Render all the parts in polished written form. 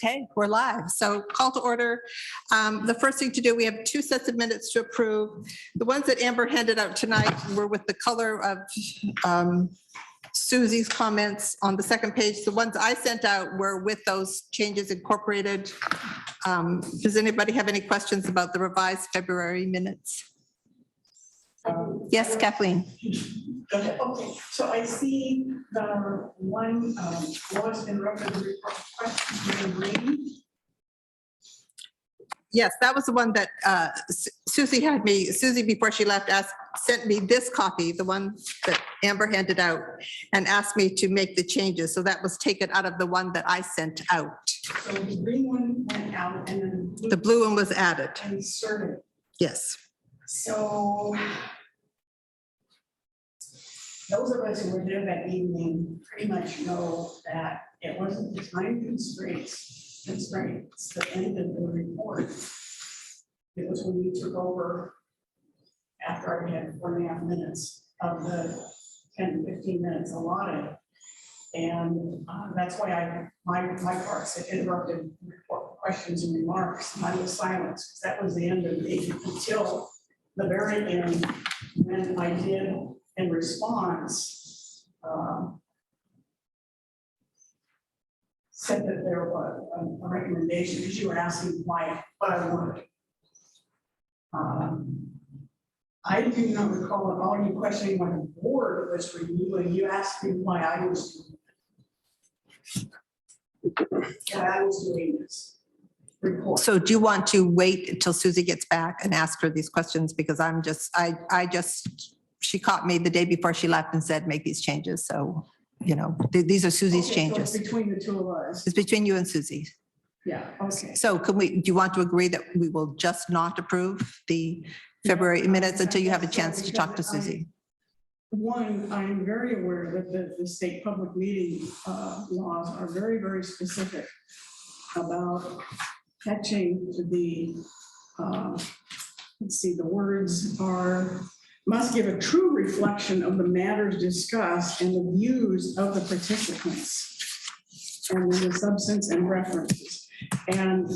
Okay, we're live. So call to order. The first thing to do, we have 2 sets of minutes to approve. The ones that Amber handed out tonight were with the color of Susie's comments on the second page. The ones I sent out were with those changes incorporated. Does anybody have any questions about the revised February minutes? Yes, Kathleen. Okay, so I see the one was interrupted the report question in green. Yes, that was the one that Susie, before she left, sent me this copy, the one that Amber handed out, and asked me to make the changes. So that was taken out of the one that I sent out. So the green one went out and then The blue one was added. inserted. Yes. So those of us who were there that evening pretty much know that it wasn't the time constraints that ended the report. It was when you took over after I had 4.5 minutes of the 10 to 15 minutes allotted. And that's why my part said interrupted report questions and remarks. I was silenced. That was the end of the meeting until the very end when I did in response said that there was a recommendation because you were asking what I wanted. I do not recall at all you questioning what the board was reviewing. You asked me why I was doing this report. So do you want to wait until Susie gets back and ask her these questions? Because she caught me the day before she left and said, make these changes. So, you know, these are Susie's Okay, changes. so it's between the two of us. It's between you and Susie. Yeah, okay. So do you want to agree that we will just not approve the February minutes until you have a chance to talk to Susie? One, I'm very aware that the state public meeting laws are very, very specific about catching the, let's see, the words are, must give a true reflection of the matters discussed and the views of the participants, and then the substance and references. And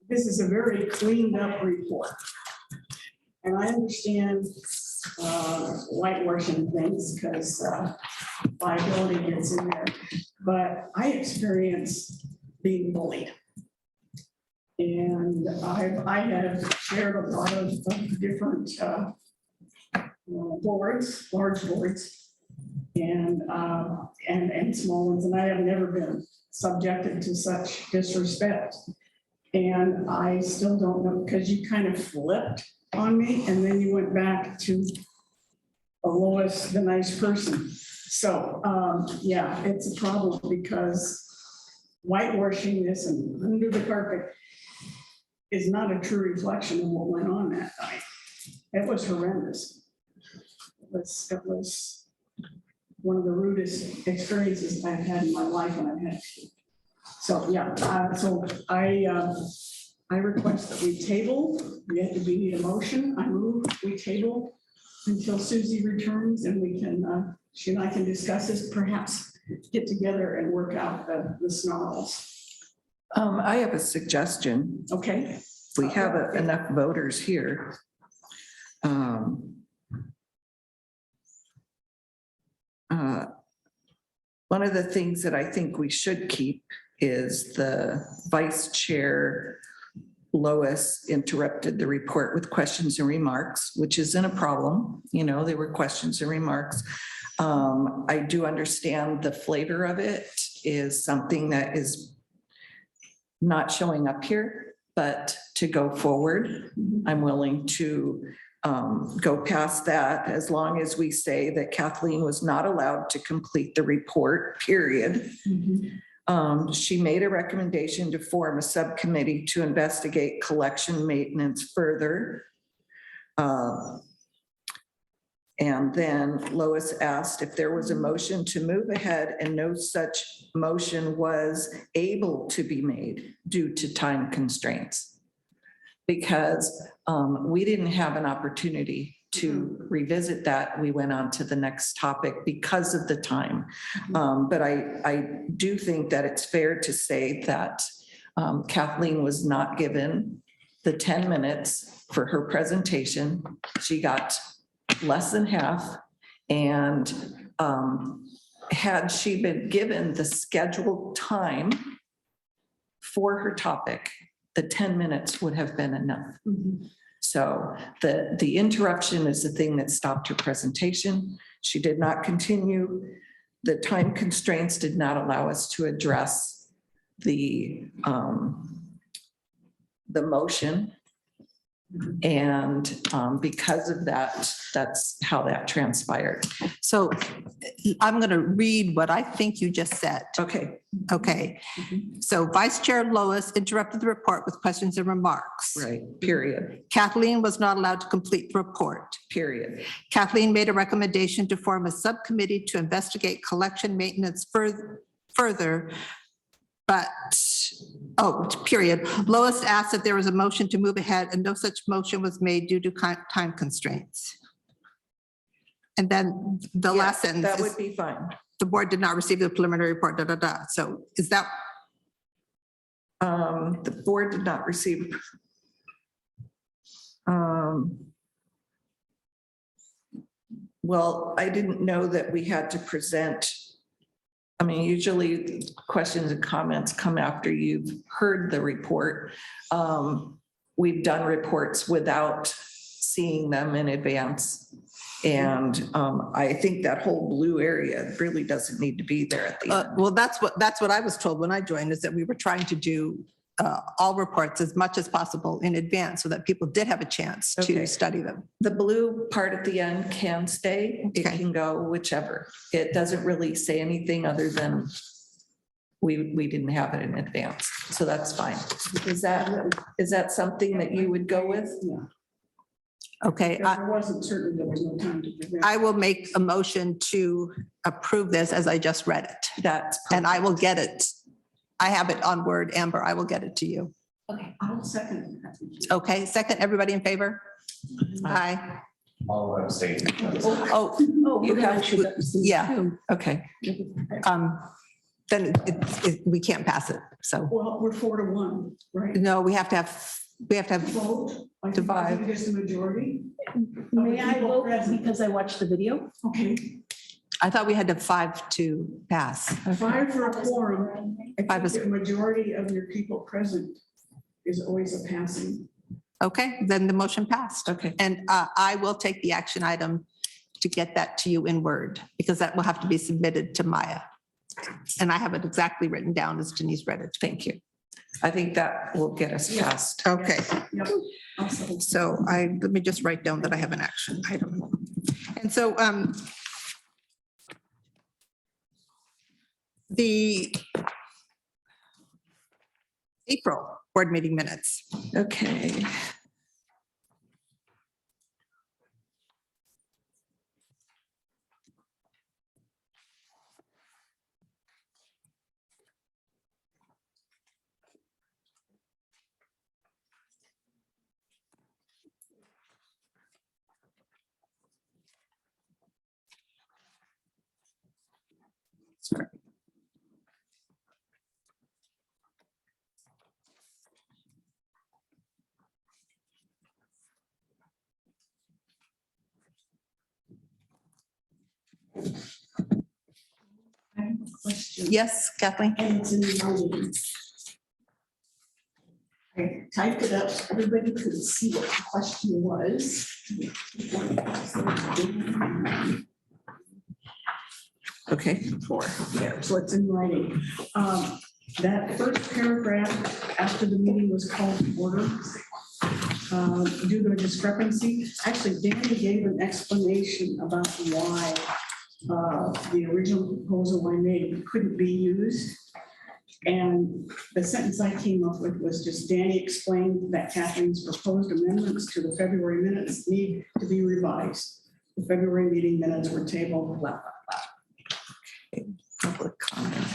this is a very cleaned up report. And I understand whitewashing things because liability gets in there, but I experienced being bullied. And I have shared a lot of different boards, large boards, and small ones, and I have never been subjected to such disrespect. And I still don't know, because you kind of flipped on me and then you went back to Lois, the nice person. So yeah, it's a problem because whitewashing this and under the carpet is not a true reflection of what went on that night. It was horrendous. It was one of the rudest experiences I've had in my life, and I've had. So yeah, so I request that we table. We need a motion. I move we table until Susie returns, and we can she and I can discuss this, perhaps get together and work out the snarls. I have a suggestion. Okay. We have enough voters here. One of the things that I think we should keep is the vice chair, Lois, interrupted the report with questions and remarks, which isn't a problem. You know, there were questions and remarks. I do understand the flavor of it is something that is not showing up here, but to go forward, I'm willing to go past that as long as we say that Kathleen was not allowed to complete the report, period. She made a recommendation to form a subcommittee to investigate collection maintenance further. And then Lois asked if there was a motion to move ahead, and no such motion was able to be made due to time constraints. Because we didn't have an opportunity to revisit that, we went on to the next topic because of the time. But I do think that it's fair to say that Kathleen was not given the 10 minutes for her presentation. She got less than half. And had she been given the scheduled time for her topic, the 10 minutes would have been enough. So the interruption is the thing that stopped her presentation. She did not continue. The time constraints did not allow us to address the motion. And because of that, that's how that transpired. So I'm going to read what I think you just said. Okay, Okay. So Vice Chair Lois interrupted the report with questions and remarks. right, period, Kathleen was not allowed to complete the report. period. Kathleen made a recommendation to form a subcommittee to investigate collection maintenance further. But, period. Lois asked if there was a motion to move ahead and no such motion was made due to time constraints. And then the last Yeah, sentence that is, would be fine. the board did not receive the preliminary report, da, da, da. So is that, The board did not receive. Well, I didn't know that we had to present. I mean, usually questions and comments come after you've heard the report. We've done reports without seeing them in advance. And I think that whole blue area really doesn't need to be there at the end. well, that's what I was told when I joined, is that we were trying to do all reports as much as possible in advance so that people did have a chance Okay. to study them. The blue part at the end can stay. It Okay. can go whichever. It doesn't really say anything other than we didn't have it in advance. So that's fine. Is that something that you would go with? Yeah, Okay, because there wasn't certain, there was no time to present. I will make a motion to approve this as I just read it. That's. And I will get it. I have it on Word, Amber. I will get it to you. Okay, I'll second that. Okay, second, everybody in favor? Aye. All abstain. Oh, You have to, yeah, okay. then we can't pass it. So, Well, we're 4-1, right? no, we have to have, Vote. I think Divide. it's the majority. May I People vote present. because I watched the video? Okay, I thought we had to 5 to pass. 5 for a quorum. I Five think is- the majority of your people present is always a passing. Okay, then the motion passed. Okay. And I will take the action item to get that to you in Word, because that will have to be submitted to Maya. And I have it exactly written down as Denise read it. Thank you. I think that will get us past. Okay, Yep. Also, so let me just write down that I have an action item. And so the April board meeting minutes. Okay. Sorry. I have a question. Yes, Kathleen? And it's in writing. I typed it up, so everybody could see what the question was. Okay. 4, yeah, so it's in writing. That first paragraph after the meeting was called to order, due to a discrepancy, actually Danny gave an explanation about why the original proposal I made couldn't be used. And the sentence I came up with was just Danny explained that Kathleen's proposed amendments to the February minutes need to be revised. The February meeting minutes were tabled, blah, blah, Public comment.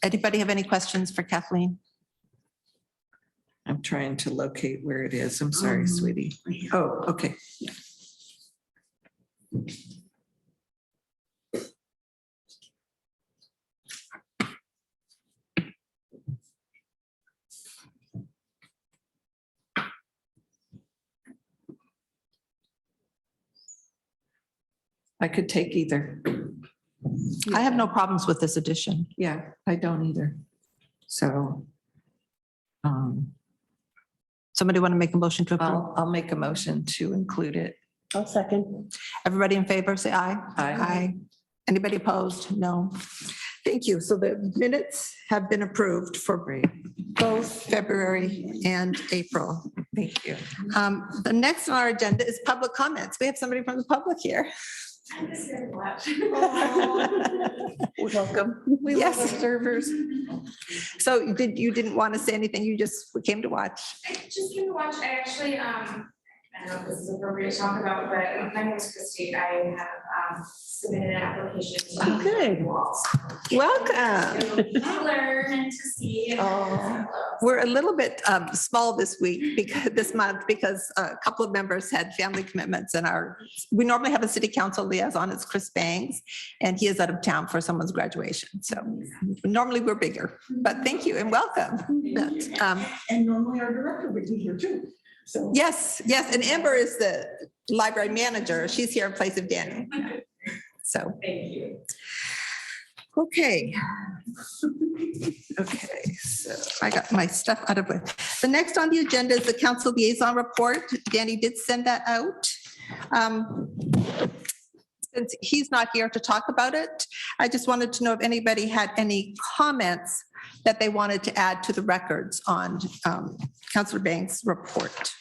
Anybody have any questions for Kathleen? I'm trying to locate where it is. I'm sorry, sweetie. Oh, okay. I could take either. I have no problems with this addition. Yeah, I don't either. So Somebody want to make a motion to approve? I'll make a motion to include it. I'll second. Everybody in favor, say aye. Aye. Anybody opposed? No. Thank you. So the minutes have been approved for Great. both February and April. Thank you. The next on our agenda is public comments. We have somebody from the public here. I'm just here to watch. Welcome. We love Yes. observers. So you didn't want to say anything, you just came to watch? I just came to watch. I actually, I don't know if this is appropriate to talk about, but my name is Christy. I have submitted an application. to Oh, good. Walls. Welcome. To learn and to see. Oh. We're a little bit small this week, because this month, because a couple of members had family commitments, and we normally have a city council liaison, it's Chris Bangs, and he is out of town for someone's graduation. So normally we're bigger, but thank you and welcome. But, And normally our director would be here too. So. Yes, yes, and Amber is the library manager. She's here in place of Danny. So, Thank you. okay. Okay, so I got my stuff out of it. The next on the agenda is the council liaison report. Danny did send that out. Since he's not here to talk about it, I just wanted to know if anybody had any comments that they wanted to add to the records on Councilor Banks' report.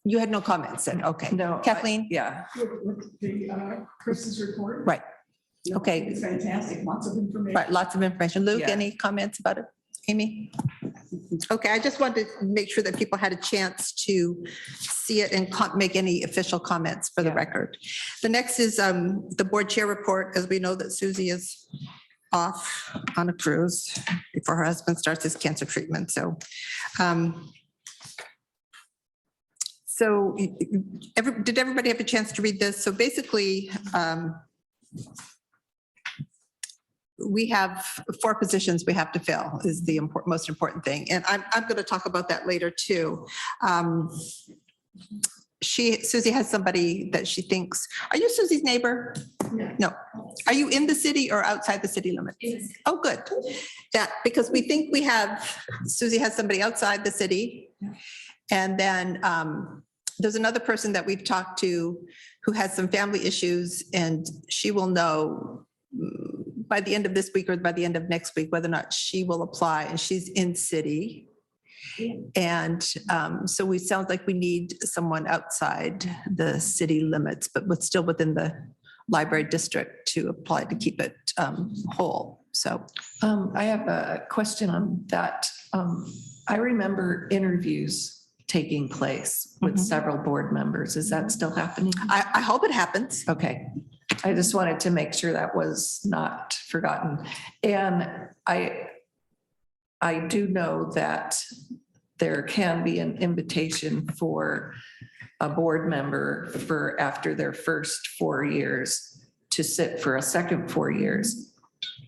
You had no comments then? Okay. no. Kathleen? Yeah, With the Chris's report. Right. No, Okay. It's fantastic, lots of information. Right, lots of information. Luke, Yeah. any comments about it? Amy? Okay, I just wanted to make sure that people had a chance to see it and make any official comments for the Yeah. record. The next is the board chair report, as we know that Susie is off on a cruise before her husband starts his cancer treatment, so. So did everybody have a chance to read this? So basically, we have 4 positions we have to fill is the most important thing. And I'm going to talk about that later too. Susie has somebody that she thinks, are you Susie's neighbor? No. No. Are you in the city or outside the city limits? Oh, good. That, because we think Susie has somebody outside the city. And then there's another person that we've talked to who has some family issues, and she will know by the end of this week or by the end of next week whether or not she will apply, and she's in city. And so sounds like we need someone outside the city limits, but still within the library district to apply to keep it whole. So I have a question on that. I remember interviews taking place with Mhm. several board members. Is that still happening? I hope it happens. Okay. I just wanted to make sure that was not forgotten. And I do know that there can be an invitation for a board member for after their first 4 years to sit for a second 4 years.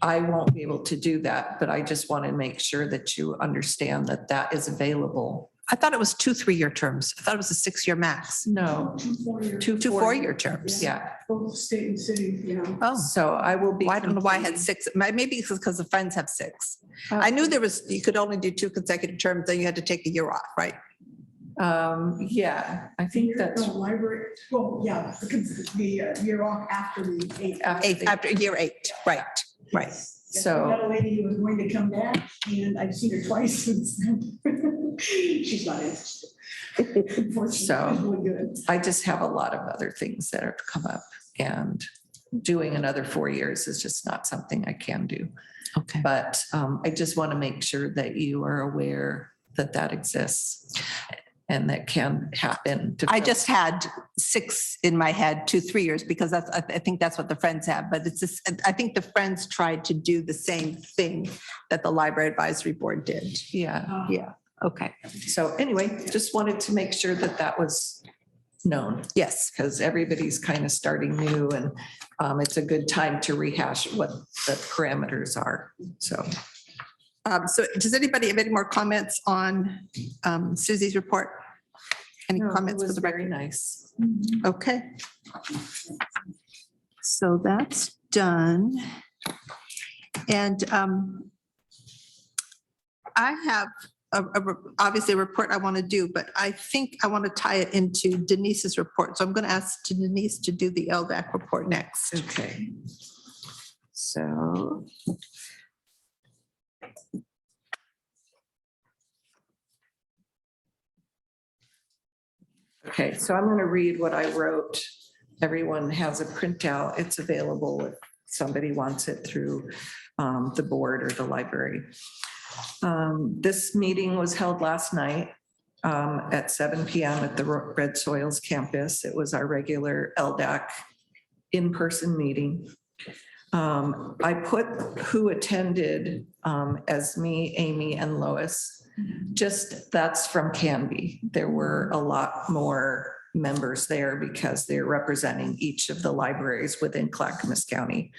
I won't be able to do that, but I just want to make sure that you understand that that is available. I thought it was 2 3-year terms. I thought it was a 6-year max. No, 2 4-year, 2 2 4-year terms. Yeah, both state and city, you know. Oh, so I will be. well, I don't know why I had completing- 6. Maybe it's because the Friends have 6. I knew there was, you could only do 2 consecutive terms, then you had to take a year off, right? Yeah, I think that's. No, library, well, yeah, because the year off after the 8th. After year 8, right, right. So- We had a lady who was going to come back, and I've seen her twice since then. She's not interested. Unfortunately, So- she's really good. I just have a lot of other things that have come up, and doing another 4 years is just not something I can do. Okay. But I just want to make sure that you are aware that that exists and that can happen. to I folks. just had 6 in my head, 2 3 years, because that's, I think that's what the Friends have, but it's just, I think the Friends tried to do the same thing that the Library Advisory Board did. Yeah, Yeah, okay, so anyway, just wanted to make sure that that was known, yes. because everybody's kind of starting new, and it's a good time to rehash what the parameters are, so. So does anybody have any more comments on Susie's report? Any No, it comments for was the very record? nice. Okay. So that's done. And I have obviously a report I want to do, but I think I want to tie it into Denise's report. So I'm going to ask Denise to do the LDAC report next. Okay. So. Okay, so I'm going to read what I wrote. Everyone has a printout. It's available if somebody wants it through the board or the library. This meeting was held last night at 7 PM at the Red Soils campus. It was our regular LDAC in-person meeting. I put who attended as me, Amy, and Lois. Just that's from Canby. There were a lot more members there because they're representing each of the libraries within Clackamas County.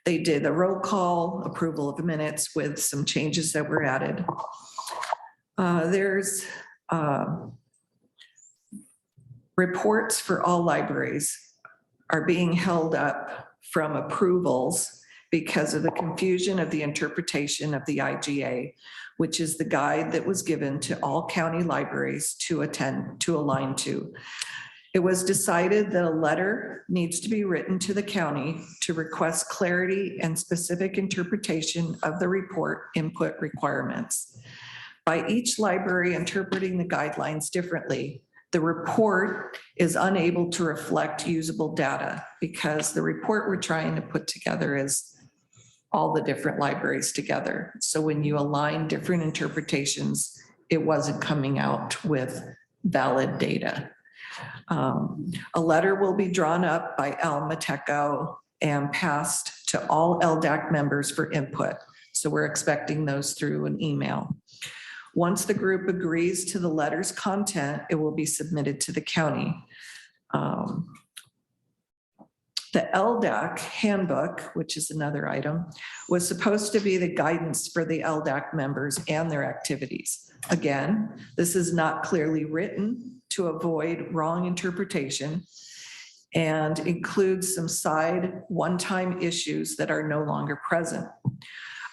They did a roll call, approval of the minutes with some changes that were added. There's reports for all libraries are being held up from approvals because of the confusion of the interpretation of the IGA, which is the guide that was given to all county libraries to attend, to align to. It was decided that a letter needs to be written to the county to request clarity and specific interpretation of the report input requirements. By each library interpreting the guidelines differently, the report is unable to reflect usable data because the report we're trying to put together is all the different libraries together. So when you align different interpretations, it wasn't coming out with valid data. A letter will be drawn up by Al Mateco and passed to all LDAC members for input. So we're expecting those through an email. Once the group agrees to the letter's content, it will be submitted to the county. The LDAC handbook, which is another item, was supposed to be the guidance for the LDAC members and their activities. Again, this is not clearly written to avoid wrong interpretation and includes some side one-time issues that are no longer present.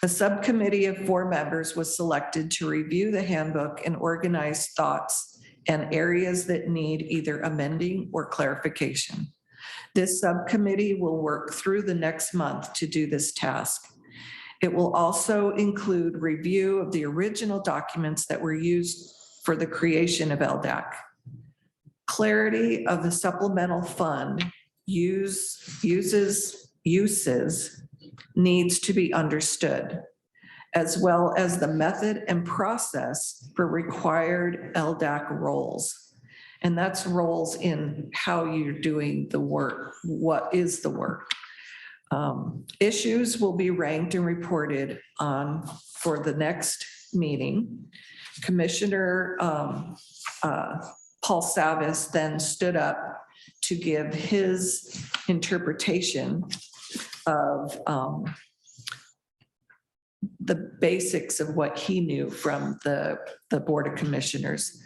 A subcommittee of 4 members was selected to review the handbook and organize thoughts and areas that need either amending or clarification. This subcommittee will work through the next month to do this task. It will also include review of the original documents that were used for the creation of LDAC. Clarity of the supplemental fund uses needs to be understood, as well as the method and process for required LDAC roles. And that's roles in how you're doing the work. What is the work? Issues will be ranked and reported on for the next meeting. Commissioner Paul Savas then stood up to give his interpretation of the basics of what he knew from the Board of Commissioners.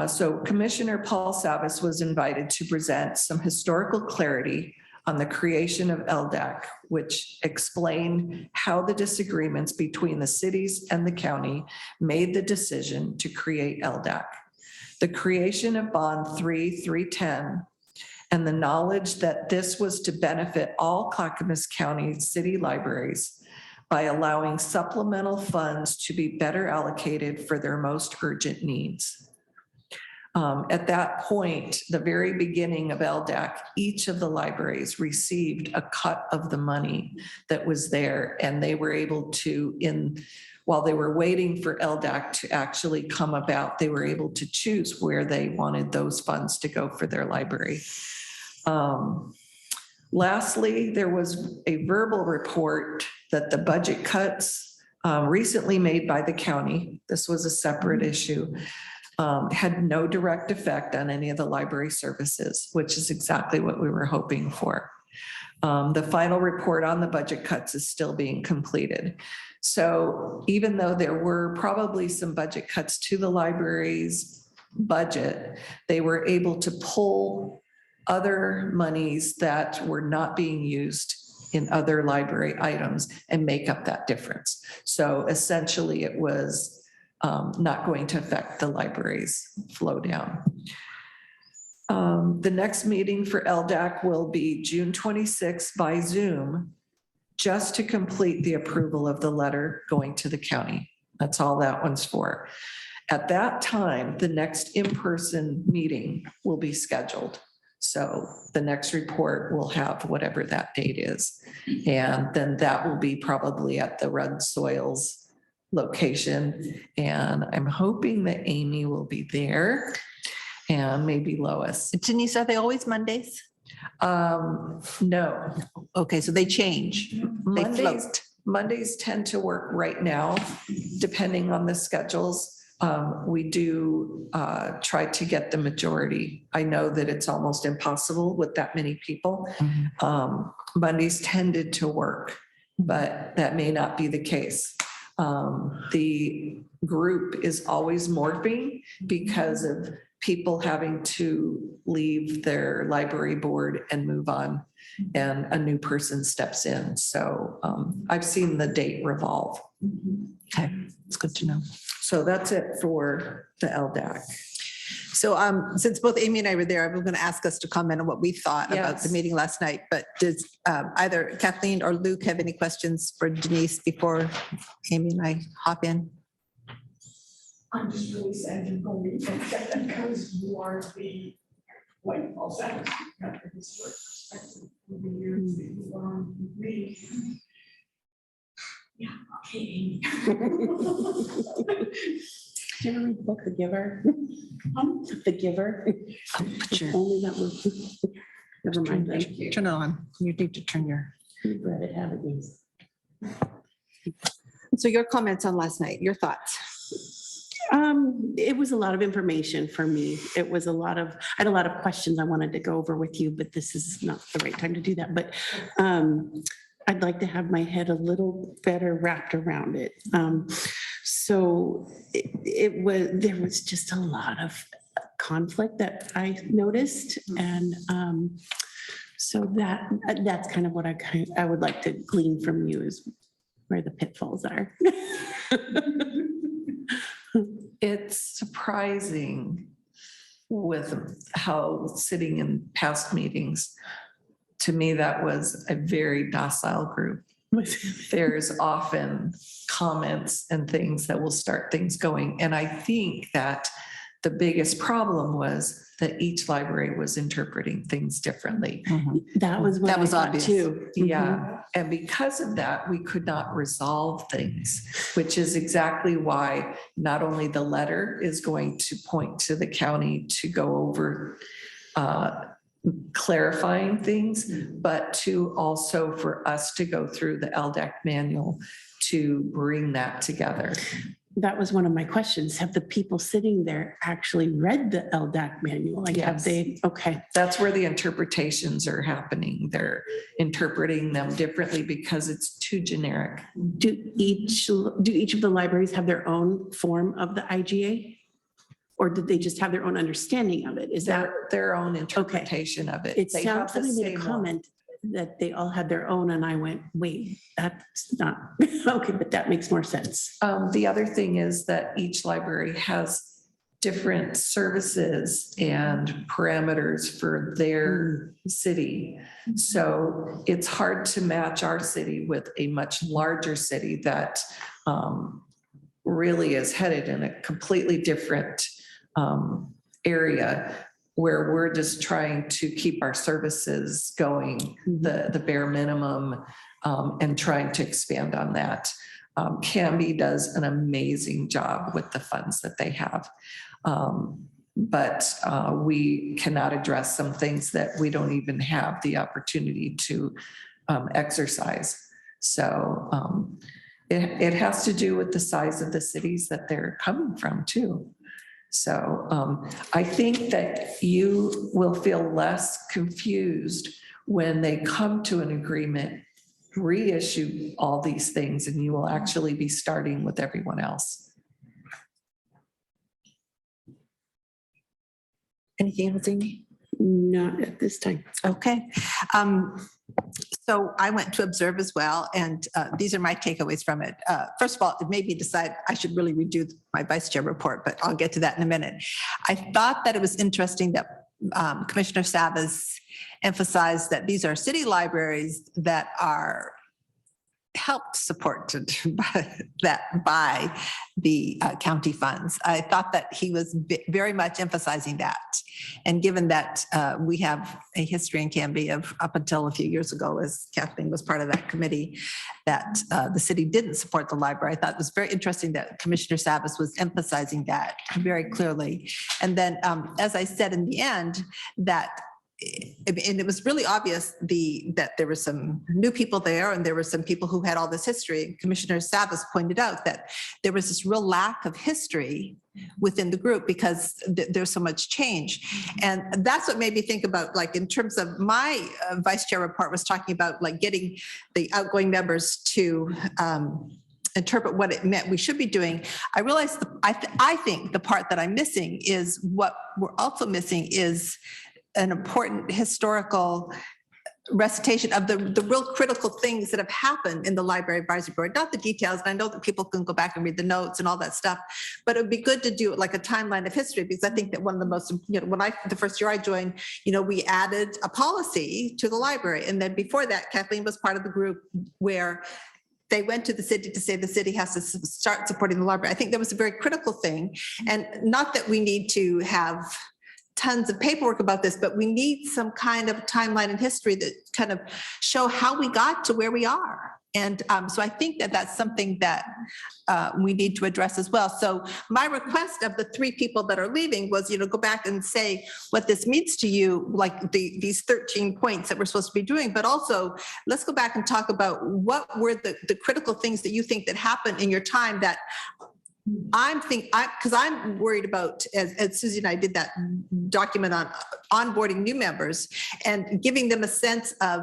So Commissioner Paul Savas was invited to present some historical clarity on the creation of LDAC, which explained how the disagreements between the cities and the county made the decision to create LDAC. The creation of Bond 310 and the knowledge that this was to benefit all Clackamas County city libraries by allowing supplemental funds to be better allocated for their most urgent needs. At that point, the very beginning of LDAC, each of the libraries received a cut of the money that was there, and they were able to, while they were waiting for LDAC to actually come about, they were able to choose where they wanted those funds to go for their library. Lastly, there was a verbal report that the budget cuts recently made by the county, this was a separate issue, had no direct effect on any of the library services, which is exactly what we were hoping for. The final report on the budget cuts is still being completed. So even though there were probably some budget cuts to the library's budget, they were able to pull other monies that were not being used in other library items and make up that difference. So essentially it was not going to affect the library's flow down. The next meeting for LDAC will be June 26th by Zoom, just to complete the approval of the letter going to the county. That's all that one's for. At that time, the next in-person meeting will be scheduled. So the next report will have whatever that date is. And then that will be probably at the Red Soils location. And I'm hoping that Amy will be there and maybe Lois. Denise, are they always Mondays? No. Okay, so they change. They float. Mondays tend to work right now, depending on the schedules. We do try to get the majority. I know that it's almost impossible with that many people. Mondays tended to work, but that may not be the case. The group is always morphing because of people having to leave their library board and move on, and a new person steps in. So I've seen the date revolve. Okay, it's good to know. So that's it for the LDAC. So since both Amy and I were there, I'm going to ask us to comment on what we thought about the Yes. meeting last night. But does either Kathleen or Luke have any questions for Denise before Amy and I hop in? I'm just really sad you're going to get that because you are the white ball status. Got the historic perspective of the years that you were on with me. Yeah, okay, Amy. Did you ever read the book, The Giver? The Giver? Put your, Only that one. Never mind. then. turn it on. You need to turn your. You've read it, haven't you? So your comments on last night, your thoughts? It was a lot of information for me. It was a lot of, I had a lot of questions I wanted to go over with you, but this is not the right time to do that. But I'd like to have my head a little better wrapped around it. So there was just a lot of conflict that I noticed. And so that's kind of what I would like to glean from you is where the pitfalls are. It's surprising with how sitting in past meetings, to me, that was a very docile group. There's often comments and things that will start things going. And I think that the biggest problem was that each library was interpreting things differently. That was what That I was thought obvious. too. Yeah, and because of that, we could not resolve things, which is exactly why not only the letter is going to point to the county to go over clarifying things, but to also for us to go through the LDAC manual to bring that together. that was one of my questions. Have the people sitting there actually read the LDAC manual? Like, have Yes. they? Okay. That's where the interpretations are happening. They're interpreting them differently because it's too generic. Do each of the libraries have their own form of the IGA? Or did they just have their own understanding of it? Is that, Their own interpretation of it. it They have sounds, the somebody made a same one. comment that they all had their own, and I went, wait, that's not, okay, but that makes more sense. The other thing is that each library has different services and parameters for their city. So it's hard to match our city with a much larger city that really is headed in a completely different area, where we're just trying to keep our services going, the bare minimum, and trying to expand on that. Canby does an amazing job with the funds that they have. But we cannot address some things that we don't even have the opportunity to exercise. So it has to do with the size of the cities that they're coming from too. So I think that you will feel less confused when they come to an agreement, reissue all these things, and you will actually be starting with everyone else. Anything else, Amy? Not at this time. Okay. So I went to observe as well, and these are my takeaways from it. First of all, it made me decide I should really redo my vice chair report, but I'll get to that in a minute. I thought that it was interesting that Commissioner Savas emphasized that these are city libraries that are helped supported by the county funds. I thought that he was very much emphasizing that. And given that we have a history in Canby of up until a few years ago, as Kathleen was part of that committee, that the city didn't support the library. I thought it was very interesting that Commissioner Savas was emphasizing that very clearly. And then, as I said in the end, that and it was really obvious that there were some new people there and there were some people who had all this history. Commissioner Savas pointed out that there was this real lack of history within the group because there's so much change. And that's what made me think about, like, in terms of my vice chair report was talking about like getting the outgoing members to interpret what it meant we should be doing. I realized I think the part that I'm missing is what we're also missing is an important historical recitation of the real critical things that have happened in the Library Advisory Board, not the details. And I know that people can go back and read the notes and all that stuff, but it would be good to do like a timeline of history, because I think that one of the most, when the first year I joined, we added a policy to the library. And then before that, Kathleen was part of the group where they went to the city to say the city has to start supporting the library. I think that was a very critical thing. And not that we need to have tons of paperwork about this, but we need some kind of timeline in history that kind of show how we got to where we are. And so I think that that's something that we need to address as well. So my request of the 3 people that are leaving was, go back and say what this means to you, like these 13 points that we're supposed to be doing, but also let's go back and talk about what were the critical things that you think that happened in your time that because I'm worried about, as Susie and I did that document on onboarding new members and giving them a sense of,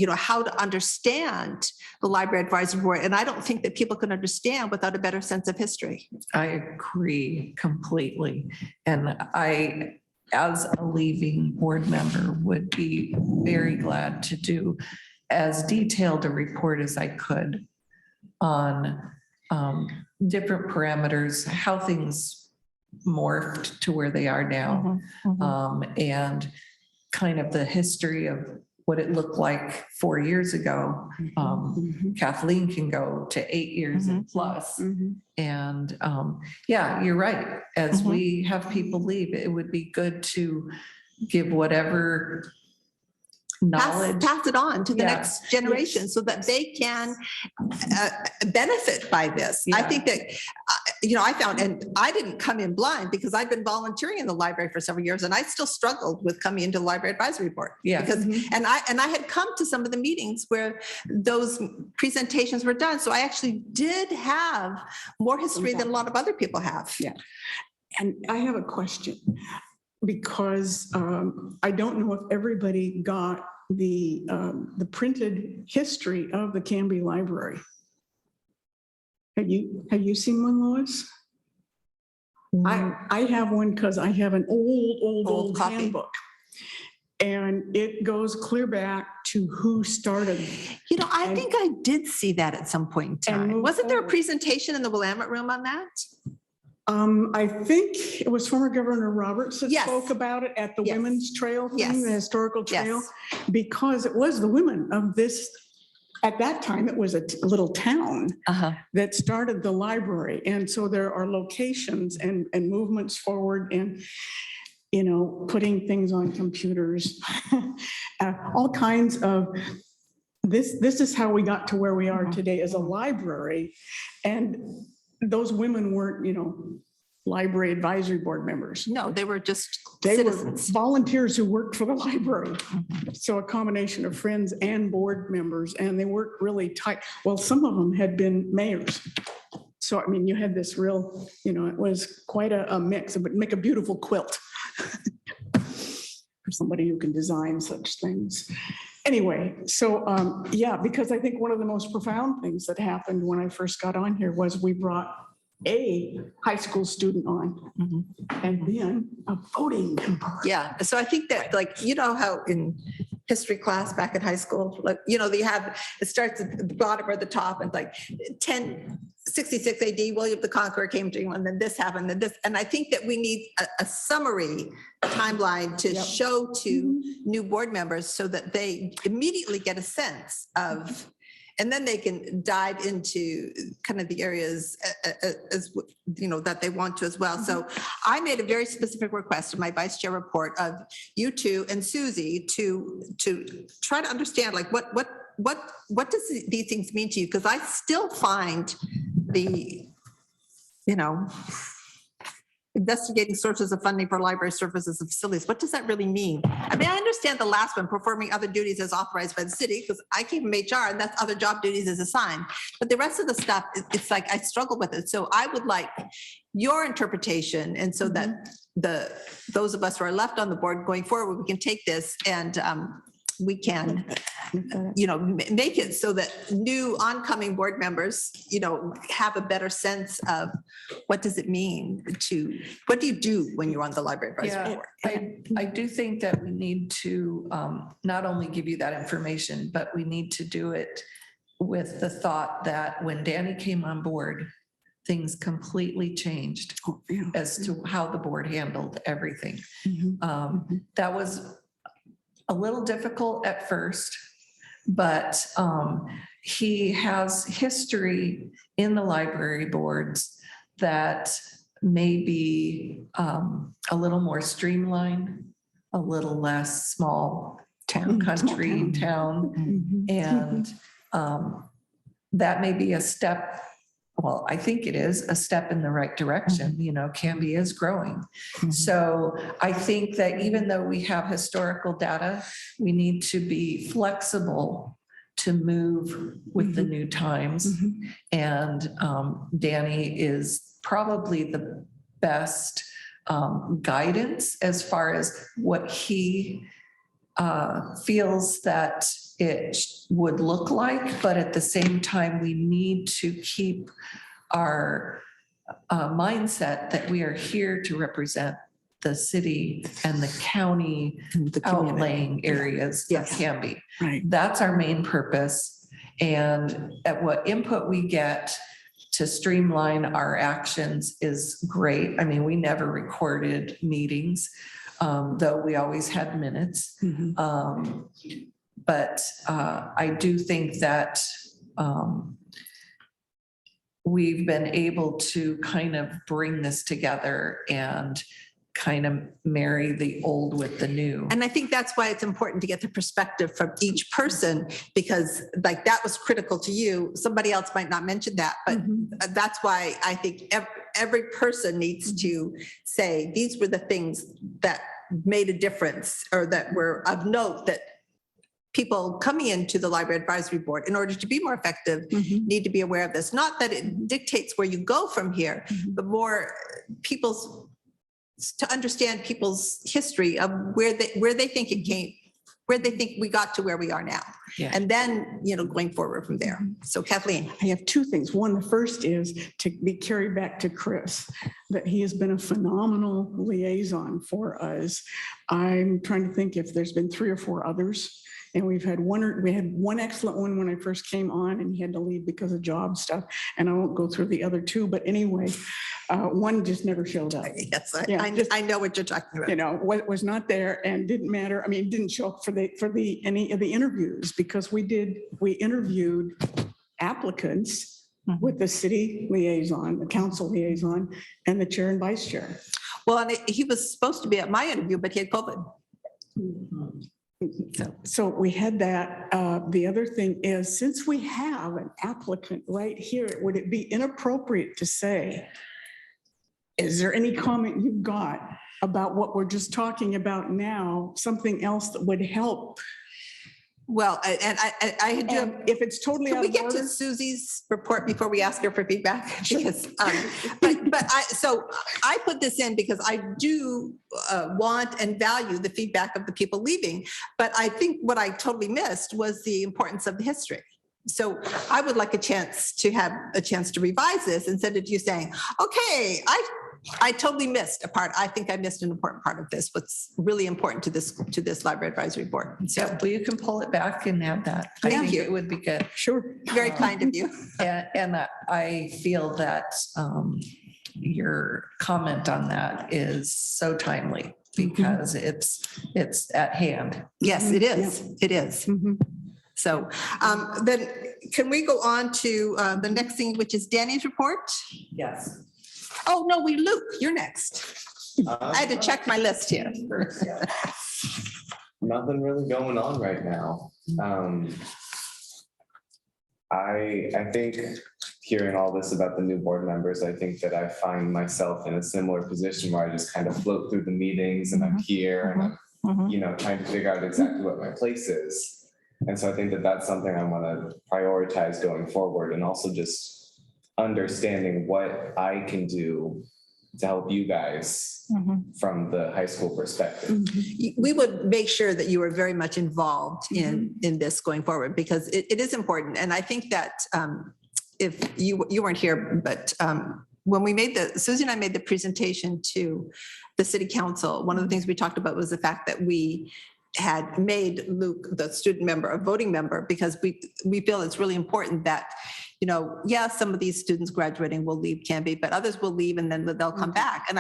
how to understand the Library Advisory Board. And I don't think that people can understand without a better sense of history. I agree completely. And I, as a leaving board member, would be very glad to do as detailed a report as I could on different parameters, how things morphed to where they are now, and kind of the history of what it looked like 4 years ago. Kathleen can go to 8 years and plus. And yeah, you're right. As we have people leave, it would be good to give whatever knowledge. Pass it on to the Yeah. next generation so that they can benefit by this. I Yeah. think that I found, and I didn't come in blind because I've been volunteering in the library for several years and I still struggled with coming into the library advisory board. Yeah. Because, and I had come to some of the meetings where those presentations were done. So I actually did have more history than a lot of other people have. Yeah. And I have a question, because I don't know if everybody got the printed history of the Canby Library. Have you seen one, Lois? I have one because I have an old copy. handbook. And it goes clear back to who started. I think I did see that at some point in And time. move Wasn't there a forward. presentation in the Willamette Room on that? I think it was former Governor Roberts that Yes. spoke about it at the Yes. Women's Trail thing, Yes. the historical trail, Yes. because it was the women of this, at that time, it was a little town Uh-huh. that started the library. And so there are locations and movements forward and, putting things on computers, all kinds of, this is how we got to where we are today as a library. And those women weren't, library advisory board members. No, they were just They were citizens. volunteers who worked for the library. So a combination of friends and board members, and they worked really tight. Well, some of them had been mayors. So, you had this real, it was quite a mix. It would make a beautiful quilt for somebody who can design such things. Anyway, so, because I think one of the most profound things that happened when I first got on here was we brought a high school student on and then a voting member. Yeah, so I think that how in history class back in high school, they have, it starts at the bottom or the top and 1066 AD, William the Conqueror came to England, then this happened, then this. And I think that we need a summary timeline to Yep. show to new board members so that they immediately get a sense of, and then they can dive into kind of the areas that they want to as well. So I made a very specific request in my vice chair report of you two and Susie to try to understand what does these things mean to you? Because I still find the, investigating sources of funding for library services and facilities. What does that really mean? I understand the last one, performing other duties as authorized by the city, because I came from HR and that's other job duties as assigned. But the rest of the stuff, it's like I struggle with it. So I would like your interpretation. And so that those of us who are left on the board going forward, we can take this and we can, make it so that new oncoming board members, have a better sense of what does it mean what do you do when you're on the library advisory board? I do think that we need to not only give you that information, but we need to do it with the thought that when Danny came on board, things completely changed as to how the board handled everything. That was a little difficult at first, but he has history in the library boards that may be a little more streamlined, a little less small town, country town. And that may be a step, well, I think it is a step in the right direction. Canby is growing. So I think that even though we have historical data, we need to be flexible to move with the new times. And Danny is probably the best guidance as far as what he feels that it would look like, but at the same time, we need to keep our mindset that we are here to represent the city and the county outlying areas of Yes. Canby. Right. That's our main purpose. And at what input we get to streamline our actions is great. We never recorded meetings, though we always had minutes. But I do think that we've been able to kind of bring this together and kind of marry the old with the new. And I think that's why it's important to get the perspective from each person, because that was critical to you. Somebody else might not mention that, but that's why I think every person needs to say, these were the things that made a difference or that were of note that people coming into the library advisory board in order to be more effective need to be aware of this. Not that it dictates where you go from here, but more people's, to understand people's history of where they think it came, where they think we got to where we are now. Yeah. And then, going forward from there. So Kathleen. I have two things. One, the first is to be carried back to Chris, that he has been a phenomenal liaison for us. I'm trying to think if there's been 3 or 4 others. And we had one excellent one when I first came on, and he had to leave because of job stuff. And I won't go through the other 2, but anyway, one just never showed up. Yes, Yeah, I know what you're talking about. What was not there and didn't matter. I mean, didn't show up for any of the interviews, because we interviewed applicants with the city liaison, the council liaison, and the chair and vice chair. Well, and he was supposed to be at my interview, but he had COVID. So we had that. The other thing is, since we have an applicant right here, would it be inappropriate to say, is there any comment you've got about what we're just talking about now, something else that would help? Well, and I do. And if it's totally Can out we of get to order, Susie's report before we ask her for feedback? Because, so I put this in because I do want and value the feedback of the people leaving. But I think what I totally missed was the importance of the history. So I would like a chance to revise this and send it to you saying, okay, I totally missed a part. I think I missed an important part of this. What's really important to this library advisory board. So Well, you can pull it back and add that. I Thank think you. it would be good. sure. very kind of you. And I feel that your comment on that is so timely because it's at hand. Yes, it is. It is. Mhm. So then can we go on to the next thing, which is Danny's report? Yes. Oh, no, Luke, you're next. I had to check my list here. Nothing really going on right now. I think hearing all this about the new board members, I think that I find myself in a similar position where I just kind of float through the meetings and I'm here and I'm, trying to figure out exactly what my place is. And so I think that that's something I want to prioritize going forward, and also just understanding what I can do to help you guys from the high school perspective. We would make sure that you are very much involved in this going forward, because it is important. And I think that if you weren't here, but when we Susie and I made the presentation to the city council, one of the things we talked about was the fact that we had made Luke, the student member, a voting member, because we feel it's really important that, some of these students graduating will leave Canby, but others will leave and then they'll come back. And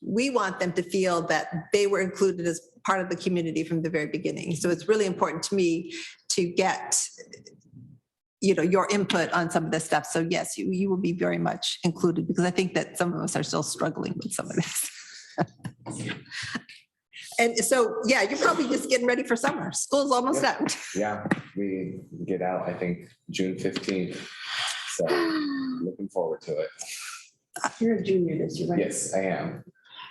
we want them to feel that they were included as part of the community from the very beginning. So it's really important to me to get, your input on some of this stuff. So yes, you will be very much included, because I think that some of us are still struggling with some of this. And so, yeah, you're probably just getting ready for summer. School's almost out. Yeah, we get out, I think, June 15th. So looking forward to it. You're a junior this year, right? Yes, I am.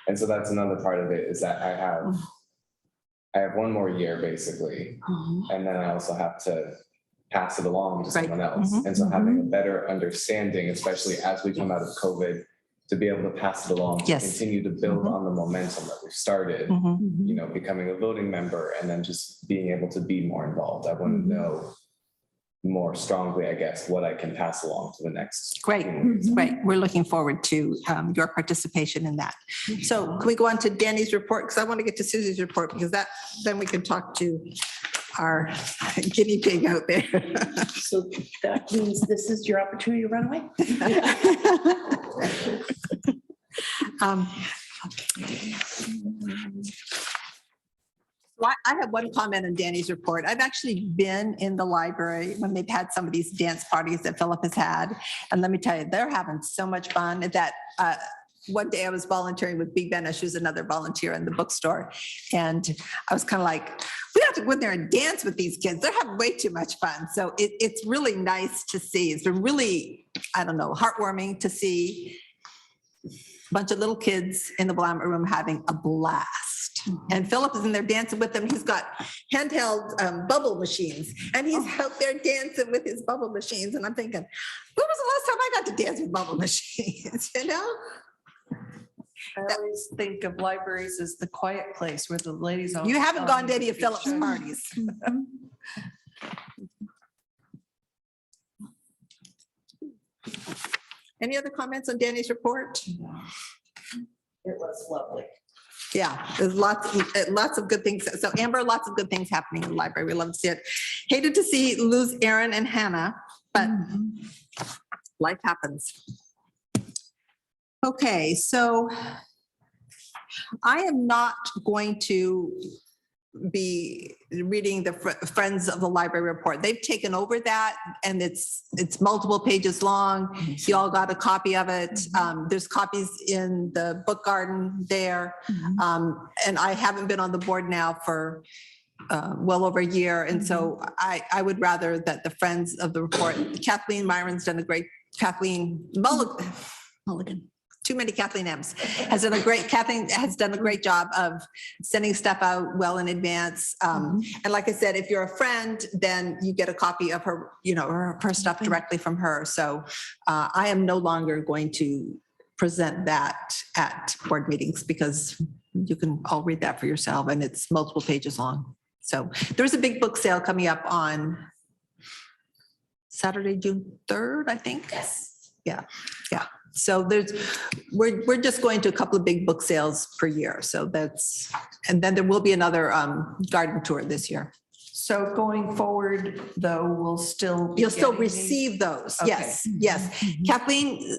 And so that's another part of it, is that I have one more year basically. And then I also have to pass it along to someone else. And so having a better understanding, especially as we come out of COVID, to be able to pass it along, to Yes. continue to build on the momentum that we've started, becoming a voting member, and then just being able to be more involved. I want to know more strongly, I guess, what I can pass along to the next. Great, great. We're looking forward to your participation in that. So can we go on to Danny's report? Because I want to get to Susie's report, because then we can talk to our guinea pig out there. So that means this is your opportunity to run away? Well, I have one comment on Danny's report. I've actually been in the library when they've had some of these dance parties that Philip has had. And let me tell you, they're having so much fun that one day I was volunteering with Big Benish, who's another volunteer in the bookstore. And I was kind of like, we have to go in there and dance with these kids. They're having way too much fun. So it's really nice to see. It's been really, heartwarming to see bunch of little kids in the Willamette Room having a blast. And Philip is in there dancing with them. He's got handheld bubble machines and he's out there dancing with his bubble machines. And I'm thinking, when was the last time I got to dance with bubble machines, you know? I always think of libraries as the quiet place where the ladies. always You haven't tell gone me to any of be Philip's shy. parties. Any other comments on Danny's report? It was lovely. Yeah, there's lots of good things. So Amber, lots of good things happening in the library. We love to see it. Hated to see lose Aaron and Hannah, but life happens. Okay, so I am not going to be reading the Friends of the Library report. They've taken over that and it's multiple pages long. You all got a copy of it. There's copies in the book garden there. And I haven't been on the board now for well over a year. And so I would rather that the Friends of the report, Kathleen Myron's done a great, Kathleen Mulligan. Too many Kathleen M's, Kathleen has done a great job of sending stuff out well in advance. And like I said, if you're a friend, then you get a copy of her, her stuff directly from her. So I am no longer going to present that at board meetings because you can all read that for yourself and it's multiple pages long. So there's a big book sale coming up on Saturday, June 3rd, I think. Yes. Yeah. So we're just going to a couple of big book sales per year. So and then there will be another garden tour this year. So going forward, though, we'll still. be You'll still getting these? receive those. Okay. Yes. Kathleen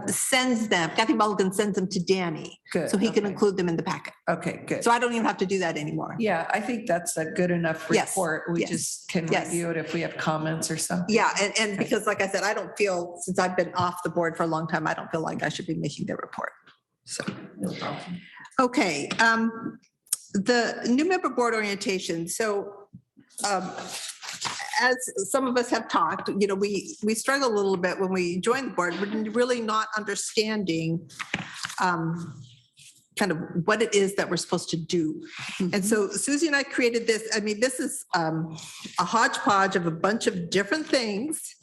sends them, Kathy Mulligan sends them to Danny. Good, So he can okay. include them in the packet. Okay, good. So I don't even have to do that anymore. Yeah, I think that's a good enough Yes, report. We yes, just can yes. review it if we have comments or something. Yeah, and because like I said, I don't feel, since I've been off the board for a long time, I don't feel like I should be making the report. So, okay. The new member board orientation. So as some of us have talked, we struggle a little bit when we join the board, we're really not understanding kind of what it is that we're supposed to do. And so Susie and I created this. I mean, this is a hodgepodge of a bunch of different things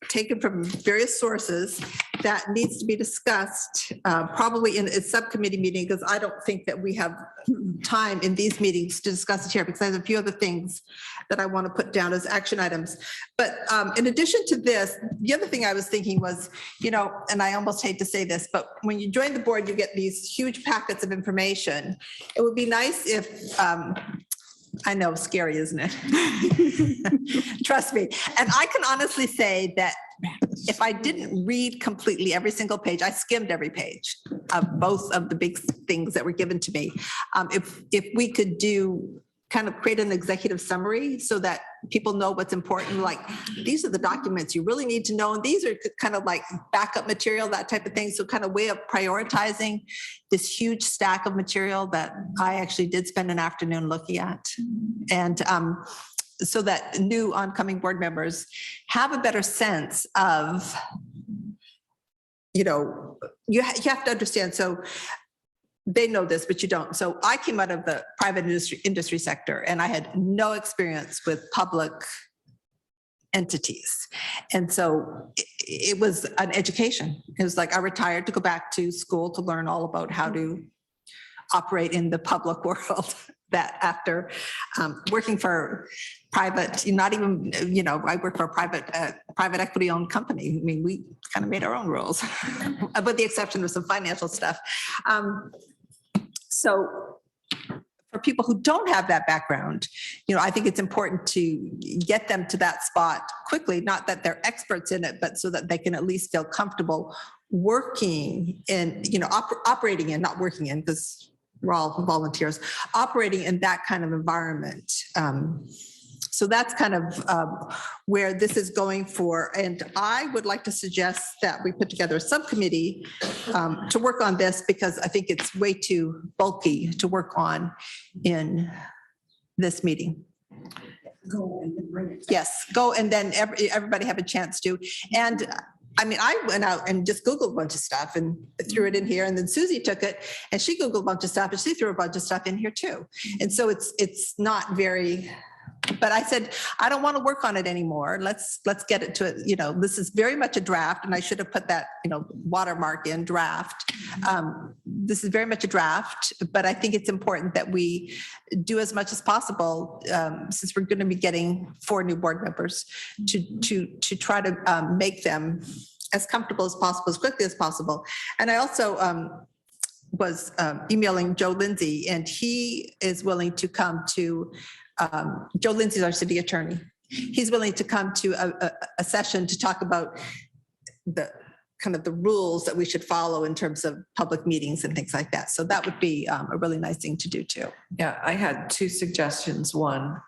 taken from various sources that needs to be discussed probably in a subcommittee meeting, because I don't think that we have time in these meetings to discuss it here, because I have a few other things that I want to put down as action items. But in addition to this, the other thing I was thinking was, and I almost hate to say this, but when you join the board, you get these huge packets of information. It would be nice if, I know, scary, isn't it? Trust me. And I can honestly say that if I didn't read completely every single page, I skimmed every page of both of the big things that were given to me. If we could create an executive summary so that people know what's important, like these are the documents you really need to know, and these are kind of like backup material, that type of thing. So kind of way of prioritizing this huge stack of material that I actually did spend an afternoon looking at. And so that new oncoming board members have a better sense of, you have to understand. So they know this, but you don't. So I came out of the private industry sector and I had no experience with public entities. And so it was an education. It was like I retired to go back to school to learn all about how to operate in the public world, that after working for private, not even, I work for a private equity owned company. I mean, we kind of made our own rules, with the exception of some financial stuff. So for people who don't have that background, I think it's important to get them to that spot quickly, not that they're experts in it, but so that they can at least feel comfortable working in, operating in, not working in, because we're all volunteers, operating in that kind of environment. So that's kind of where this is going for. And I would like to suggest that we put together a subcommittee to work on this, because I think it's way too bulky to work on in this meeting. Go and then bring it. Yes, go and then everybody have a chance to. And I mean, I went out and just Googled a bunch of stuff and threw it in here, and then Susie took it and she Googled a bunch of stuff and she threw a bunch of stuff in here too. And so it's not very, but I said, I don't want to work on it anymore. Let's get it to, this is very much a draft, and I should have put that, watermark in draft. This is very much a draft, but I think it's important that we do as much as possible, since we're going to be getting 4 new board members, to try to make them as comfortable as possible, as quickly as possible. And I also was emailing Joe Lindsay, and he is willing to come to, Joe Lindsay is our city attorney. He's willing to come to a session to talk about the kind of the rules that we should follow in terms of public meetings and things like that. So that would be a really nice thing to do too. Yeah, I had 2 suggestions. One,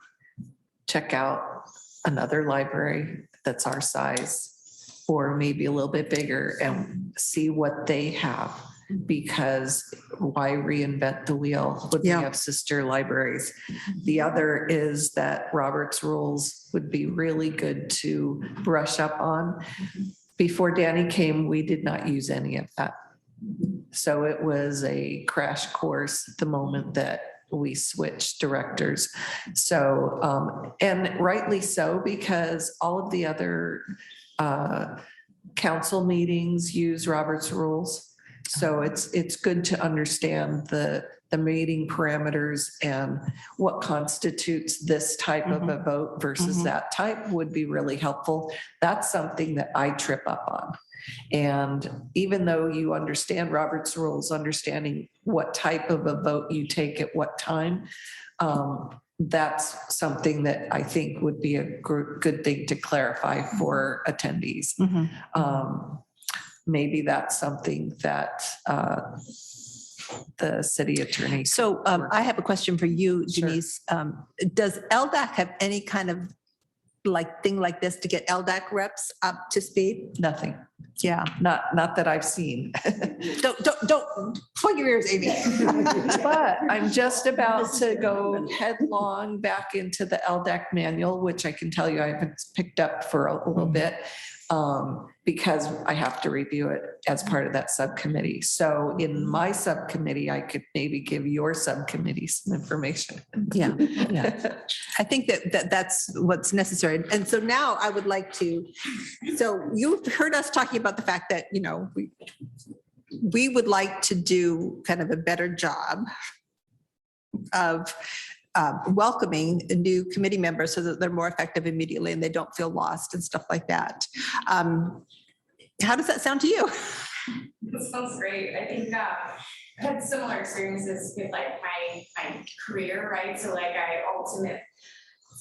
check out another library that's our size or maybe a little bit bigger and see what they have. Because why reinvent the wheel when we Yeah. have sister libraries? The other is that Robert's rules would be really good to brush up on. Before Danny came, we did not use any of that. So it was a crash course the moment that we switched directors. So, and rightly so, because all of the other council meetings use Robert's rules. So it's good to understand the meeting parameters and what constitutes this type of a vote versus that type would be really helpful. That's something that I trip up on. And even though you understand Robert's rules, understanding what type of a vote you take at what time, that's something that I think would be a good thing to clarify for attendees. Maybe that's something that the city attorney. So I have a question for you, Sure. Denise. Does LDAC have any kind of thing like this to get LDAC reps up to speed? Nothing, Yeah. not that I've seen. Don't plug your ears, Amy. But I'm just about to go headlong back into the LDAC manual, which I can tell you I haven't picked up for a little bit. Because I have to review it as part of that subcommittee. So in my subcommittee, I could maybe give your subcommittee some information. Yeah, yeah. I think that's what's necessary. And so now I would like to, so you've heard us talking about the fact that, we would like to do kind of a better job of welcoming new committee members so that they're more effective immediately and they don't feel lost and stuff like that. How does that sound to you? That sounds great. I think I had similar experiences with my career, right? So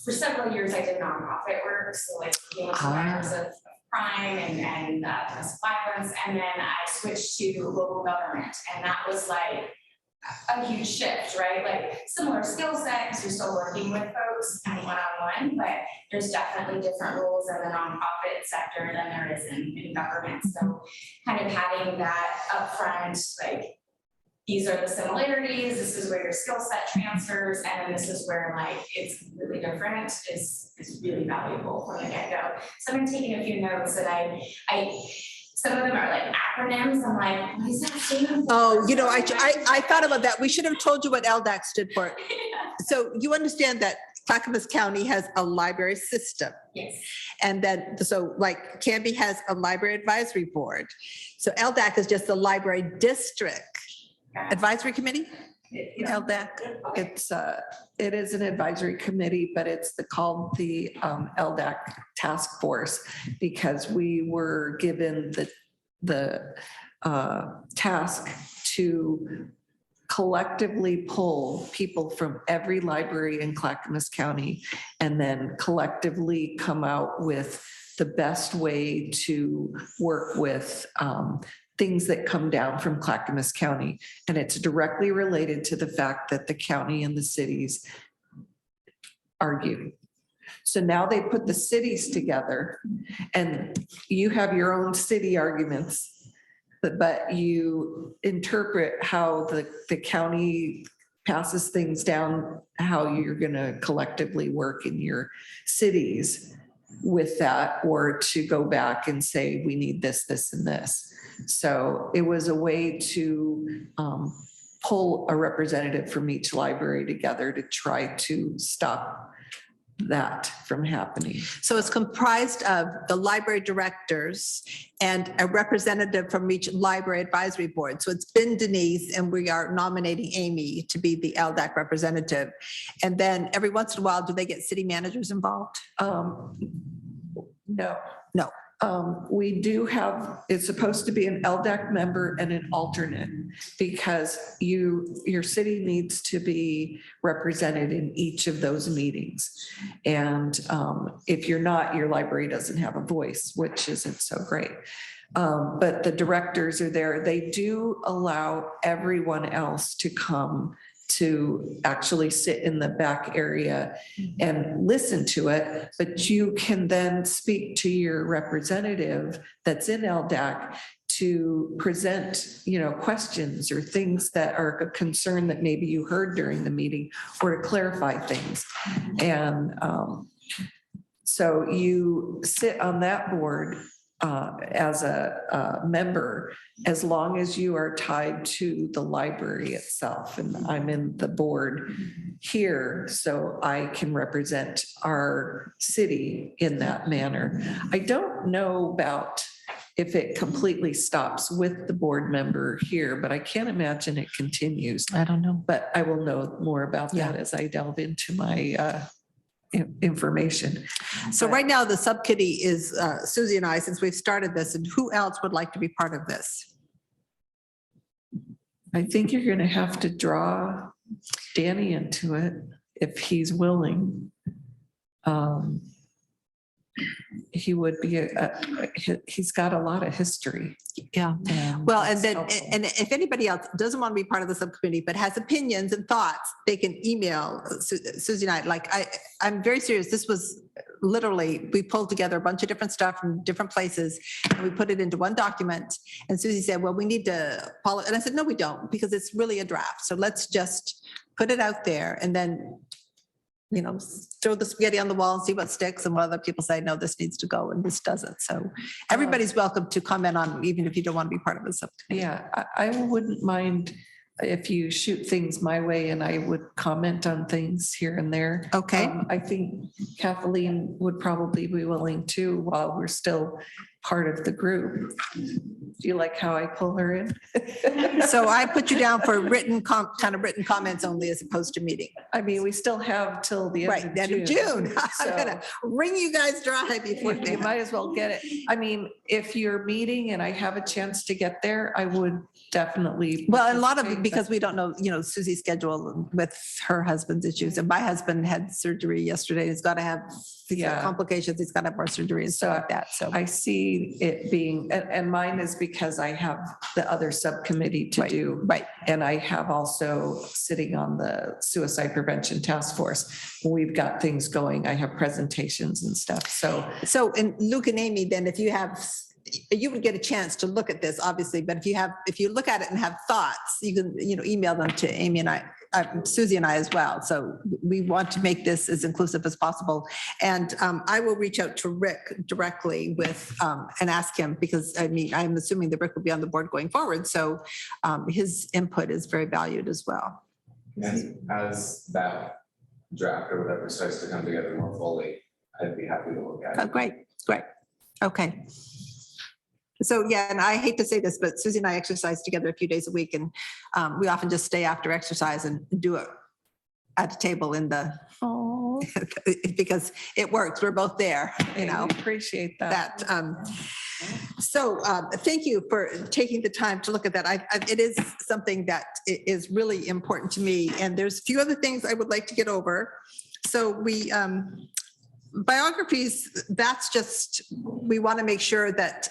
for several years I did nonprofit work. So survivors of crime and domestic violence. And then I switched to local government, and that was a huge shift, right? Similar skill set, because you're still working with folks and one-on-one, but there's definitely different roles in the nonprofit sector than there is in government. So kind of having that upfront, these are the similarities, this is where your skill set transfers, and then this is where it's really different is really valuable from the get-go. So I've been taking a few notes that I some of them are acronyms. I'm what does that stand for? Oh, I thought about that. We should have told you what LDAC stood for. So you understand that Clackamas County has a library system. Yes. And then, Canby has a library advisory board. So LDAC is just the library district advisory committee? LDAC? It is an advisory committee, but it's called the LDAC task force because we were given the task to collectively pull people from every library in Clackamas County and then collectively come out with the best way to work with things that come down from Clackamas County. And it's directly related to the fact that the county and the cities argue. So now they put the cities together and you have your own city arguments, but you interpret how the county passes things down, how you're going to collectively work in your cities. with that or to go back and say, we need this, this, and this. So it was a way to pull a representative from each library together to try to stop that from happening. So it's comprised of the library directors and a representative from each library advisory board. So it's been Denise, and we are nominating Amy to be the LDAC representative. And then every once in a while, do they get city managers involved? No. No. We do have, it's supposed to be an LDAC member and an alternate because your city needs to be represented in each of those meetings. And if you're not, your library doesn't have a voice, which isn't so great. But the directors are there. They do allow everyone else to come to actually sit in the back area and listen to it, but you can then speak to your representative that's in LDAC to present, questions or things that are a concern that maybe you heard during the meeting or to clarify things. And so you sit on that board as a member, as long as you are tied to the library itself. And I'm in the board here, so I can represent our city in that manner. I don't know about if it completely stops with the board member here, but I can't imagine it continues. I don't know. But I will know more about that Yeah. as I delve into my information. So right now, the subcommittee is Susie and I, since we've started this, and who else would like to be part of this? I think you're going to have to draw Danny into it if he's willing. He would be, he's got a lot of history. Yeah. Well, and it's then, helpful. and if anybody else doesn't want to be part of the subcommittee, but has opinions and thoughts, they can email Susie and I. Like, I'm very serious. This was literally, we pulled together a bunch of different stuff from different places and we put it into one document. And Susie said, well, we need to follow. And I said, no, we don't, because it's really a draft. So let's just put it out there and then, throw the spaghetti on the wall and see what sticks and what other people say, no, this needs to go and this doesn't. So everybody's welcome to comment on, even if you don't want to be part of the subcommittee. Yeah, I wouldn't mind if you shoot things my way and I would comment on things here and there. Okay. I think Kathleen would probably be willing to while we're still part of the group. Do you like how I pull her in? So I put you down for written comments only as opposed to meeting. I mean, we still have till the Right, end end of of June. June. I'm gonna wring you guys dry before. You might as well get it. I mean, if you're meeting and I have a chance to get there, I would definitely. Well, and a lot of it, participate, because we don't know, Susie's schedule with her husband's issues. And my husband had surgery yesterday. He's got to have Yeah. complications. He's got to have more surgery and stuff like that. So, but I see it being, and mine is because I have the other subcommittee to Right, do. right. And I have also sitting on the Suicide Prevention Task Force. We've got things going. I have presentations and stuff. So and Luke and Amy, then if you would get a chance to look at this, obviously, but if you look at it and have thoughts, you can, email them to Amy and I, Susie and I as well. So we want to make this as inclusive as possible. And I will reach out to Rick directly and ask him, because I'm assuming that Rick will be on the board going forward. So his input is very valued as well. As that draft or whatever starts to come together more fully, I'd be happy to look at Oh, it. great. Okay. So, yeah, and I hate to say this, but Susie and I exercise together a few days a week, and we often just stay after exercise and do it at a table in the, because it works. We're both there, I appreciate that. So thank you for taking the time to look at that. It is something that is really important to me. And there's a few other things I would like to get over. So biographies, that's just, we want to make sure that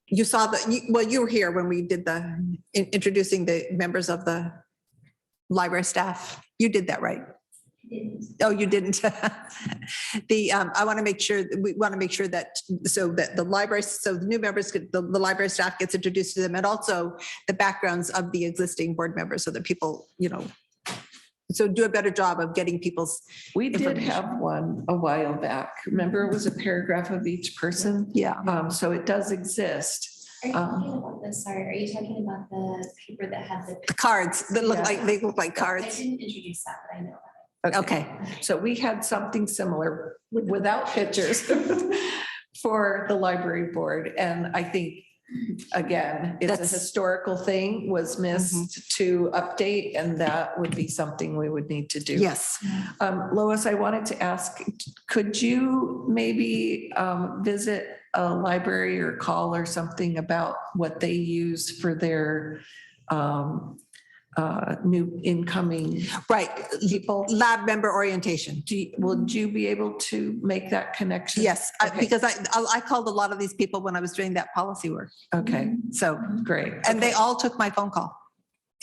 you saw you were here when we did introducing the members of the library staff. You did that, right? Oh, you didn't. I want to make sure, we want to make sure that, so that the new members, the library staff gets introduced to them, and also the backgrounds of the existing board members so that people, so do a better job of getting people's, We did information. have one a while back. Remember, it was a paragraph of each person. yeah. So it does exist. Are you talking about this, sorry, are you talking about the paper that had the? The cards that look Yeah. like, they look like I cards. didn't introduce that, but I know Okay, So we had something similar without pictures for the library board. And I think, again, it's a That's- historical thing, was missed to update, and that would be something we would need to do. yes. Lois, I wanted to ask, could you maybe visit a library or call or something about what they use for their new incoming Right, people? lab member orientation. Would you be able to make that connection? Yes, Okay. because I called a lot of these people when I was doing that policy work. Okay, So, great. and they all took my phone call.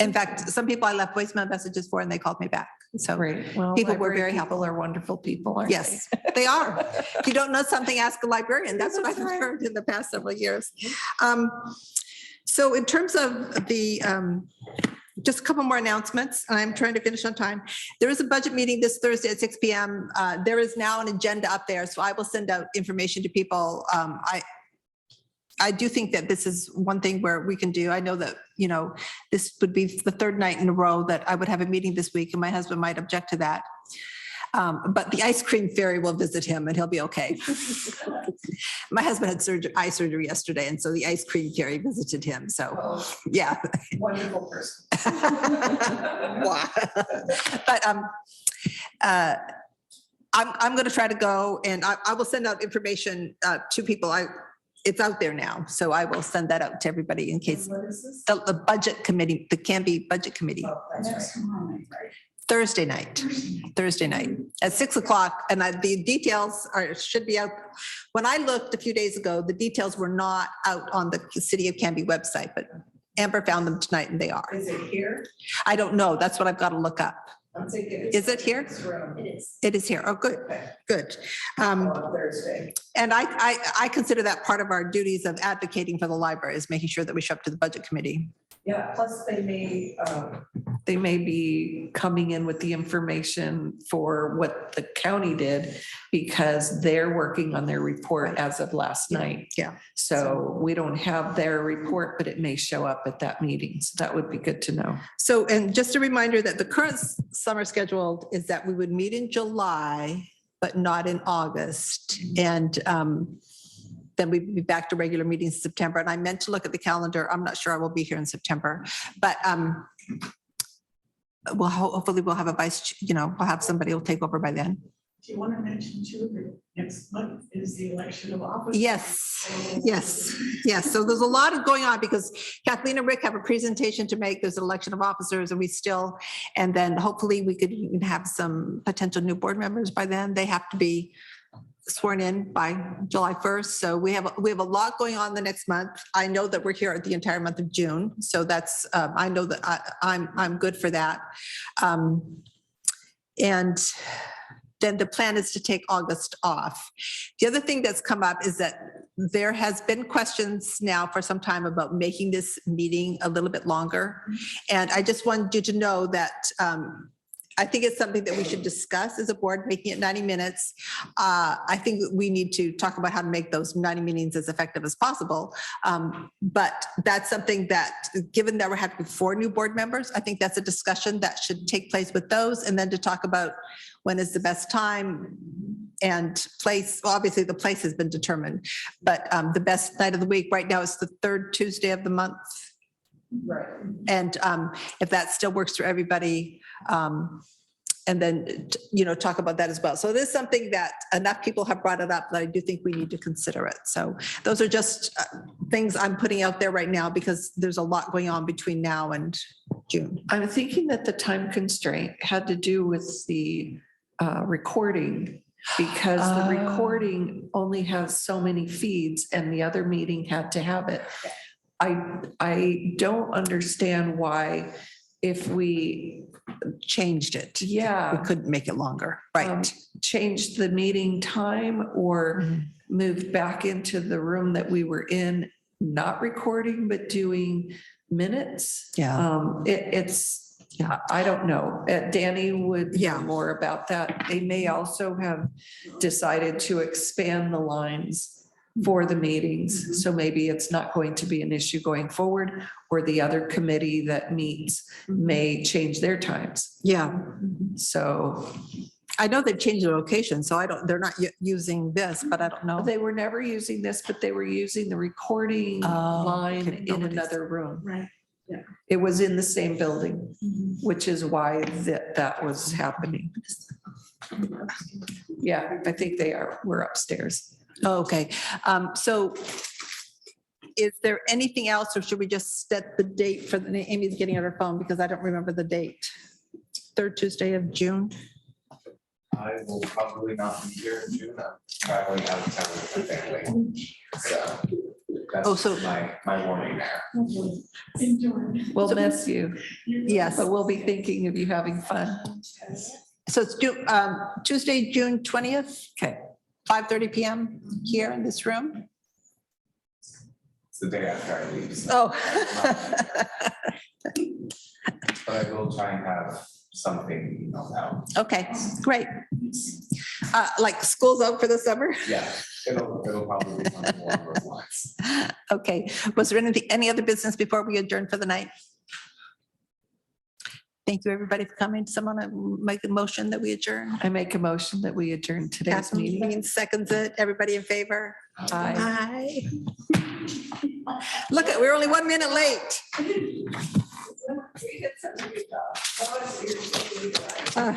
In fact, some people I left voicemail messages for and they called me back. So, Great. Well, people were library very people are wonderful people, aren't they? yes, they are. If you don't know something, ask a librarian. That's what I've That's right. learned in the past several years. So in terms of the, just a couple more announcements, and I'm trying to finish on time. There is a budget meeting this Thursday at 6 PM. There is now an agenda up there, so I will send out information to people. I do think that this is one thing where we can do. I know that, this would be the third night in a row that I would have a meeting this week, and my husband might object to that. But the ice cream fairy will visit him and he'll be okay. My husband had eye surgery yesterday, and so the ice cream fairy visited him. So, yeah. Wonderful person. Wow. But I'm going to try to go, and I will send out information to people. It's out there now, so I will send that out to everybody in case What is this? the budget committee, the Canby Budget Committee, Oh, that's tomorrow night, right? Thursday night at 6 o'clock. And the details should be out. When I looked a few days ago, the details were not out on the City of Canby website, but Amber found them tonight and they are. Is it here? I don't know. That's what I've got to look up. I'm thinking. Is it here? it is. It is here. Oh, good, good. On Thursday. And I consider that part of our duties of advocating for the library is making sure that we show up to the budget committee. Yeah, plus they may be coming in with the information for what the county did because they're working on their report as of last night. Yeah. So we don't have their report, but it may show up at that meeting. So that would be good to know. So, and just a reminder that the current summer schedule is that we would meet in July, but not in August. And then we'd be back to regular meetings in September. And I meant to look at the calendar. I'm not sure I will be here in September, but hopefully we'll have a we'll have somebody who'll take over by then. Do you want to mention too, that next month is the election of office? Yes. So there's a lot going on because Kathleen and Rick have a presentation to make. There's an election of officers and then hopefully we could even have some potential new board members by then. They have to be sworn in by July 1st. So we have a lot going on the next month. I know that we're here the entire month of June. So that's, I know that I'm good for that. And then the plan is to take August off. The other thing that's come up is that there has been questions now for some time about making this meeting a little bit longer. And I just wanted you to know that I think it's something that we should discuss as a board, making it 90 minutes. I think we need to talk about how to make those 90 meetings as effective as possible. But that's something that, given that we're having 4 new board members, I think that's a discussion that should take place with those. And then to talk about when is the best time and place. Well, obviously the place has been determined, but the best night of the week right now is the 3rd Tuesday of the month. Right. And if that still works for everybody, and then, talk about that as well. So this is something that enough people have brought it up that I do think we need to consider it. So those are just things I'm putting out there right now because there's a lot going on between now and June. I'm thinking that the time constraint had to do with the recording because the recording only has so many feeds and the other meeting had to have it. I don't understand why if we Changed it. We couldn't make it longer. Right. changed the meeting time or Mhm. moved back into the room that we were in, not recording, but doing minutes. Yeah. It's I don't know. Danny would Yeah. know more about that. They may also have decided to expand the lines for the meetings. So maybe it's not going to be an issue going forward, or the other committee that meets may change their times. Yeah, So I know they've changed the location, so they're not using this, but I don't know. they were never using this, but they were using the recording Oh, line okay. in Nobody's- another room. Right. It was in the same building, which is why that was happening. Yeah, I think we're upstairs. Okay, so is there anything else, or should we just set the date for Amy's getting on her phone because I don't remember the date? Third Tuesday of June? I will probably not be here in June. I'm traveling out of town with my family. So Oh, so- that's my warning there. Enjoy. We'll miss you, Yes, but we'll be thinking of you having fun. so it's Tuesday, June 20th, Okay. 5:30 PM here in this room? It's the day after I leave. so Oh. But I will try and have something emailed out. Okay, great. Like school's out for the summer? Yeah, it'll probably be something more of those lines. Okay, was there any other business before we adjourn for the night? Thank you, everybody, for coming. Someone make a motion that we adjourn? I make a motion that we adjourn today's Catherine meeting. Green seconds it. Everybody in favor? Aye. Aye. Look, we're only 1 minute late. We did such a good job. That was your- Ah.